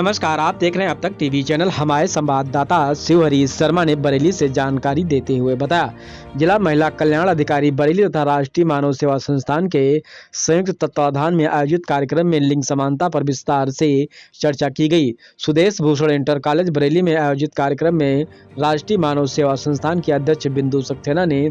नमस्कार, आप देख रहे हैं अब तक टीवी चैनल। हमारे संवाददाता शिवहरी शर्मा ने बरेली से जानकारी देते हुए बताया, जिला महिला कल्याण अधिकारी बरेली तथा राष्ट्रीय मानव सेवा संस्थान के संयुक्त तत्वाधान में आयोजित कार्यक्रम में लिंग समानता पर विस्तार से चर्चा की गई। सुदेश भूषण इंटर कॉलेज बरेली में आयोजित कार्यक्रम में राष्ट्रीय मानव सेवा संस्थान के अध्यक्ष बिंदु सक्सेना ने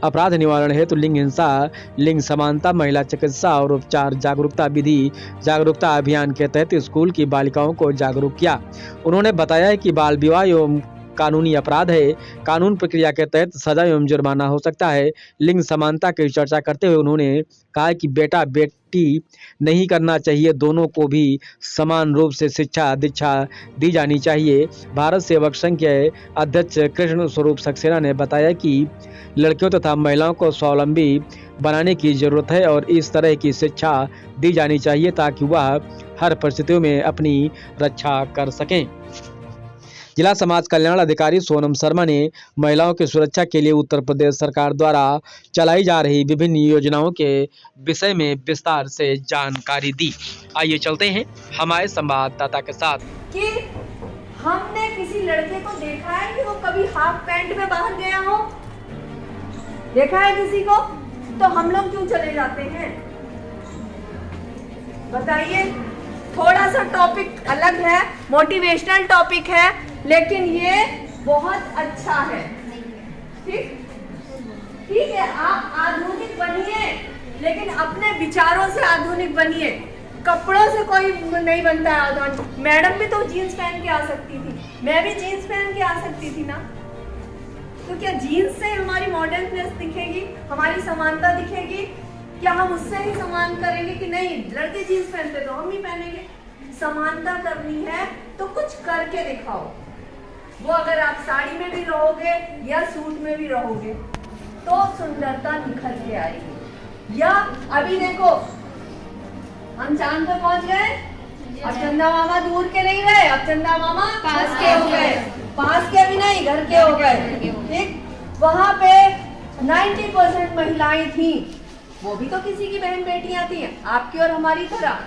अपराध निवारण हेतु लिंग हिंसा, लिंग समानता, महिला चिकित्सा और उपचार जागरूकता विधि जागरूकता अभियान के तहत स्कूल की बालिकाओं को जागरूक किया। उन्होंने बताया कि बाल विवाह एवं कानूनी अपराध है। कानून प्रक्रिया के तहत सजा एवं जुर्माना हो सकता है। लिंग समानता की चर्चा करते हुए उन्होंने कहा कि बेटा बेटी नहीं करना चाहिए, दोनों को भी समान रूप से शिक्षा दीक्षा दी जानी चाहिए। भारत सेवक संघ के अध्यक्ष कृष्ण स्वरूप सक्सेना ने बताया कि लड़कियों तथा महिलाओं को स्वावलंबी बनाने की जरूरत है और इस तरह की शिक्षा दी जानी चाहिए ताकि वह हर परिस्थितियों में अपनी रक्षा कर सकें। जिला समाज कल्याण अधिकारी सोनम शर्मा ने महिलाओं की सुरक्षा के लिए उत्तर प्रदेश सरकार द्वारा चलाई जा रही विभिन्न योजनाओं के विषय में विस्तार से जानकारी दी। आइए चलते हैं हमारे संवाददाता के साथ। कि हमने किसी लड़के को देखा है कि वो कभी हाफ पैंट में बाहर गया हो? देखा है किसी को? तो हम लोग क्यों चले जाते हैं? बताइए। थोड़ा सा टॉपिक अलग है, मोटिवेशनल टॉपिक है, लेकिन ये बहुत अच्छा है। ठीक है, आप आधुनिक बनिए, लेकिन अपने विचारों से आधुनिक बनिए। कपड़ों से कोई नहीं बनता है आधुनिक। मैडम भी तो जीन्स पहन के आ सकती थी, मैं भी जीन्स पहन के आ सकती थी ना। तो क्या जीन्स से हमारी मॉडर्ननेस दिखेगी, हमारी समानता दिखेगी? क्या हम उससे ही समान करेंगे कि नहीं लड़के जीन्स पहनते तो हम भी पहनेंगे? समानता करनी है तो कुछ करके दिखाओ। वो अगर आप साड़ी में भी रहोगे या सूट में भी रहोगे तो सुंदरता निखर के आएगी। या अभी देखो, हम चांद पे पहुंच गए, अब चंदा मामा दूर के नहीं रहे, अब चंदा मामा पास के हो गए। पास के भी नहीं, घर के हो गए। ठीक, वहां पे 90% महिलाएं थी, वो भी तो किसी की बहन बेटियां थी, आपकी और हमारी तरह।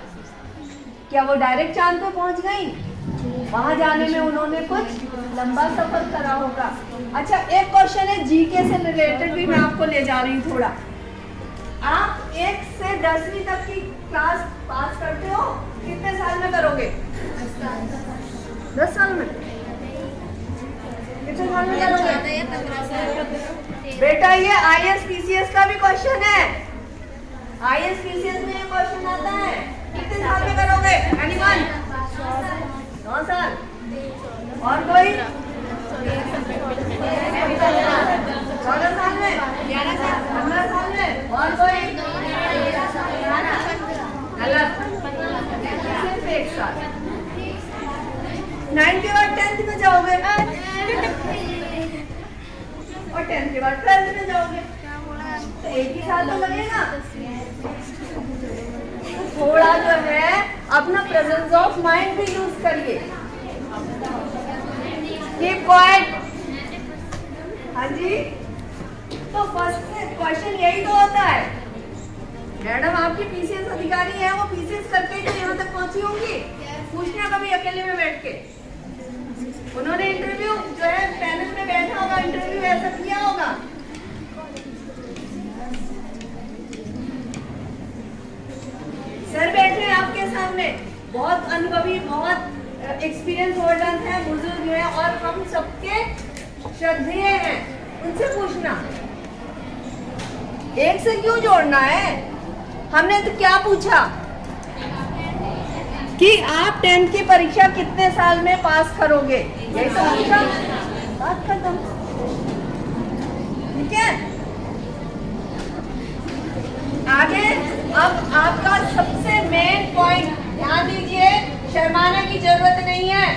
क्या वो डायरेक्ट चांद पे पहुंच गई? वहां जाने में उन्होंने कुछ लंबा सफर करा होगा। अच्छा, एक क्वेश्चन है जीके से रिलेटेड भी मैं आपको ले जा रही हूँ थोड़ा। आप 1 से 10वीं तक की क्लास पास करते हो, कितने साल में करोगे? 10 साल में। कितने साल में करोगे? बेटा ये IAS PCS का भी क्वेश्चन है। IAS PCS में ये क्वेश्चन आता है, कितने साल में करोगे? एनीवन? 9 साल। और कोई? 14 साल में? 11 साल? 15 साल में? और कोई? गलत, सिर्फ 1 साल। 9 के बाद 10th में जाओगे और 10th के बाद 12th में जाओगे, तो 1 ही साल तो लगेगा। थोड़ा जो है अपना प्रेजेंस ऑफ माइंड भी यूज करिए। Keep quiet. हाँ जी, तो फर्स्ट क्वेश्चन यही तो होता है। मैडम आपकी PCS अधिकारी है, वो PCS करके तो यहाँ तक पहुंची होंगी। पूछना कभी अकेले में बैठ के, उन्होंने इंटरव्यू जो है पैनल में बैठा होगा, इंटरव्यू ऐसा किया होगा। सर बैठे हैं आपके सामने, बहुत अनुभवी, बहुत एक्सपीरियंस होल्डर हैं, बुजुर्ग हैं और हम सबके श्रद्धेय हैं। उनसे पूछना, एक से क्यों जोड़ना है? हमने तो क्या पूछा कि आप 10th की परीक्षा कितने साल में पास करोगे, यही तो पूछा। बात खत्म। ठीक है, आगे अब आपका सबसे मेन पॉइंट ध्यान दीजिए। शर्माने की जरूरत नहीं है,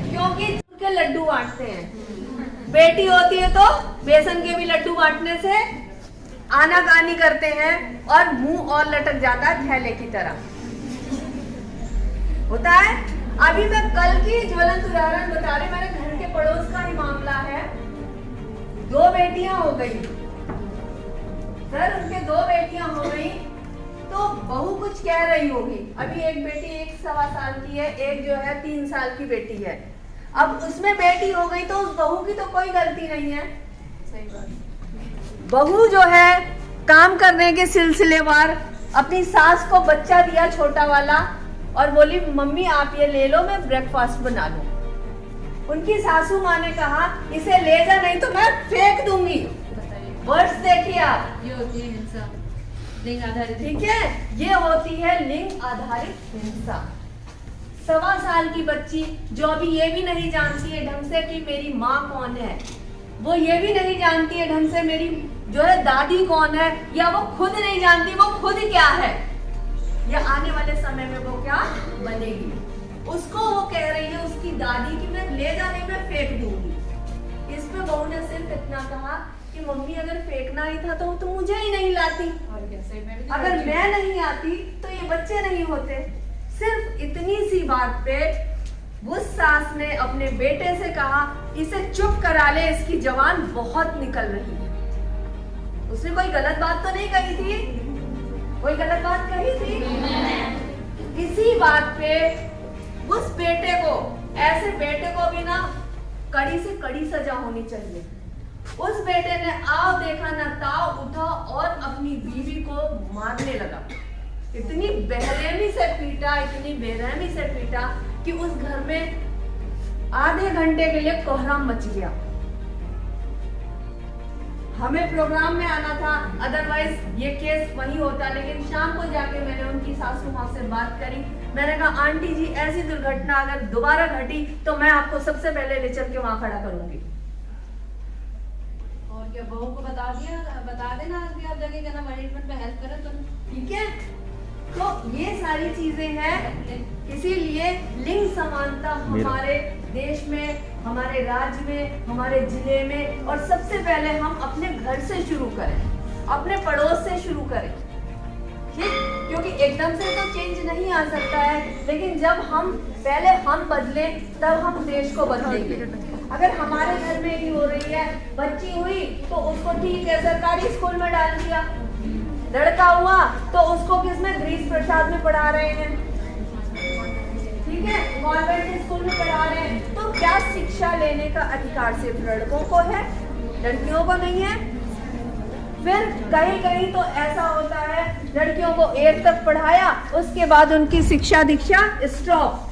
क्योंकि के लड्डू बांटते हैं। बेटी होती है तो बेसन के भी लड्डू बांटने से आनाकानी करते हैं और मुंह और लटक जाता है थैले की तरह होता है। अभी मैं कल की ज्वलंत उदाहरण बता रही, मेरे घर के पड़ोस का ही मामला है। 2 बेटियां हो गई सर, उनके 2 बेटियां हो गई तो बहू कुछ कह रही होगी। अभी एक बेटी 1.25 साल की है, एक जो है 3 साल की बेटी है। अब उसमें बेटी हो गई तो उस बहू की तो कोई गलती नहीं है। सही बात। बहू जो है काम करने के सिलसिलेवार अपनी सास को बच्चा दिया छोटा वाला और बोली मम्मी आप ये ले लो, मैं ब्रेकफास्ट बना लूं। उनकी सासू माँ ने कहा इसे ले जा नहीं तो मैं फेंक दूंगी। वर्ड्स देखिए आप, ये होती है हिंसा लिंग आधारित। ठीक है, ये होती है लिंग आधारित हिंसा। 1.25 साल की बच्ची जो अभी ये भी नहीं जानती है ढंग से कि मेरी माँ कौन है, वो ये भी नहीं जानती है ढंग से मेरी जो है दादी कौन है, या वो खुद नहीं जानती वो खुद क्या है, या आने वाले समय में वो क्या बनेगी। उसको वो कह रही है उसकी दादी की मैं ले जा नहीं मैं फेंक दूंगी। इस पे बहू ने सिर्फ इतना कहा कि मम्मी अगर फेंकना ही था तो मुझे ही नहीं लाती, और क्या सही में भी अगर मैं नहीं आती तो ये बच्चे नहीं होते। सिर्फ इतनी सी बात पे उस सास ने अपने बेटे से कहा इसे चुप करा ले, इसकी जबान बहुत निकल रही है। उसने कोई गलत बात तो नहीं कही थी, कोई गलत बात कही थी? इसी बात पे उस बेटे को, ऐसे बेटे को भी ना कड़ी से कड़ी सजा होनी चाहिए। उस बेटे ने आओ देखा ना ताव उठा और अपनी बीवी को मारने लगा। इतनी बेरहमी से पीटा, इतनी बेरहमी से पीटा कि उस घर में आधे घंटे के लिए कोहराम मच गया। हमें प्रोग्राम में आना था, अदरवाइज ये केस वही होता, लेकिन शाम को जाके मैंने उनकी सासू माँ से बात करी। मैंने कहा आंटी जी ऐसी दुर्घटना अगर दोबारा घटी तो मैं आपको सबसे पहले ले चल के वहां खड़ा करूंगी। और क्या बहू को बता देना कि आप जगह करना मैनेजमेंट में हेल्प करें तो ठीक है। तो ये सारी चीजें हैं, इसीलिए लिंग समानता हमारे देश में, हमारे राज्य में, हमारे जिले में, और सबसे पहले हम अपने घर से शुरू करें, अपने पड़ोस से शुरू करें, ठीक? क्योंकि एकदम से तो चेंज नहीं आ सकता है, लेकिन जब हम पहले हम बदले तब हम देश को बदलेंगे। अगर हमारे घर में ही हो रही है, बच्ची हुई तो उसको ठीक है सरकारी स्कूल में डाल दिया, लड़का हुआ तो उसको किसमें ग्रीस प्रसाद में पढ़ा रहे हैं, ठीक है, कॉन्वेंट स्कूल में पढ़ा रहे हैं। तो क्या शिक्षा लेने का अधिकार सिर्फ लड़कों को है, लड़कियों को नहीं है? फिर कहीं कहीं तो ऐसा होता है लड़कियों को 8 तक पढ़ाया, उसके बाद उनकी शिक्षा दीक्षा स्टॉप।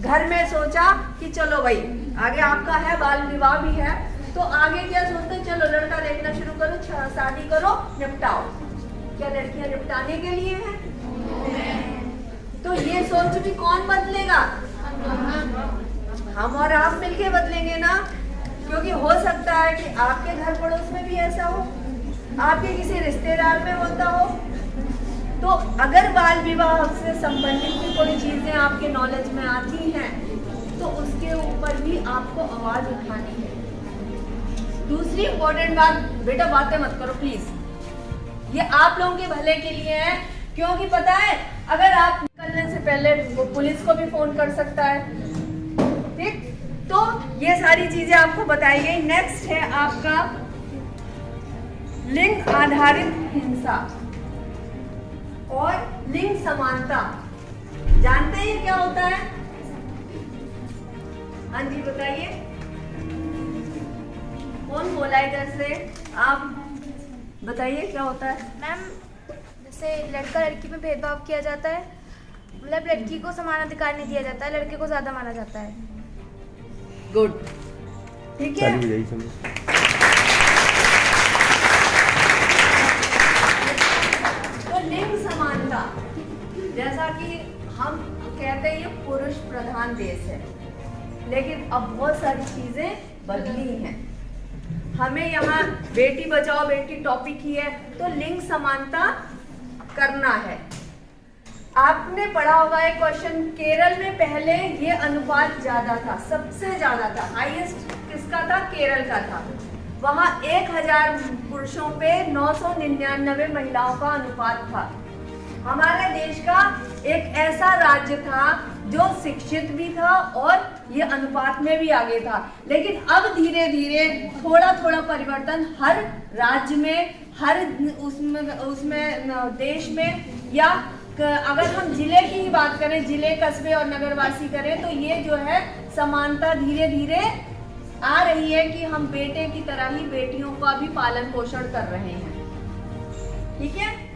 घर में सोचा कि चलो भाई आगे आपका है, बाल विवाह भी है, तो आगे क्या सोचते हैं, चलो लड़का देखना शुरू करो, शादी करो, निपटाओ। क्या लड़कियां निपटाने के लिए हैं? तो ये सोच भी कौन बदलेगा? हम और आप मिलके बदलेंगे ना, क्योंकि हो सकता है कि आपके घर पड़ोस में भी ऐसा हो, आपके किसी रिश्तेदार में होता हो। तो अगर बाल विवाह से संबंधित भी कोई चीजें आपके नॉलेज में आती हैं तो उसके ऊपर भी आपको आवाज उठानी है। दूसरी इंपॉर्टेंट बात, बेटा बातें मत करो प्लीज, ये आप लोगों के भले के लिए है, क्योंकि पता है अगर आप निकलने से पहले वो पुलिस को भी फोन कर सकता है, ठीक? तो ये सारी चीजें आपको बताई गई। नेक्स्ट है आपका लिंग आधारित हिंसा और लिंग समानता। जानते हैं ये क्या होता है? हाँ जी बताइए, कौन बोला इधर से? आप बताइए क्या होता है? मैम, जैसे लड़का लड़की में भेदभाव किया जाता है, मतलब लड़की को समान अधिकार नहीं दिया जाता है, लड़के को ज्यादा माना जाता है। गुड, ठीक है। तो लिंग समानता, जैसा कि हम कहते हैं ये पुरुष प्रधान देश है, लेकिन अब बहुत सारी चीजें बदली हैं। हमें यहाँ बेटी बचाओ बेटी टॉपिक ही है, तो लिंग समानता करना है। आपने पढ़ा होगा एक क्वेश्चन, केरल में पहले ये अनुपात ज्यादा था, सबसे ज्यादा था, हाईएस्ट किसका था? केरल का था। वहां 1000 पुरुषों पे 999 महिलाओं का अनुपात था। हमारे देश का एक ऐसा राज्य था जो शिक्षित भी था और ये अनुपात में भी आगे था। लेकिन अब धीरे धीरे थोड़ा थोड़ा परिवर्तन हर राज्य में, हर उसमें देश में, या अगर हम जिले की ही बात करें, जिले, कस्बे और नगरवासी करें, तो ये जो है समानता धीरे धीरे आ रही है कि हम बेटे की तरह ही बेटियों का भी पालन पोषण कर रहे हैं। ठीक है।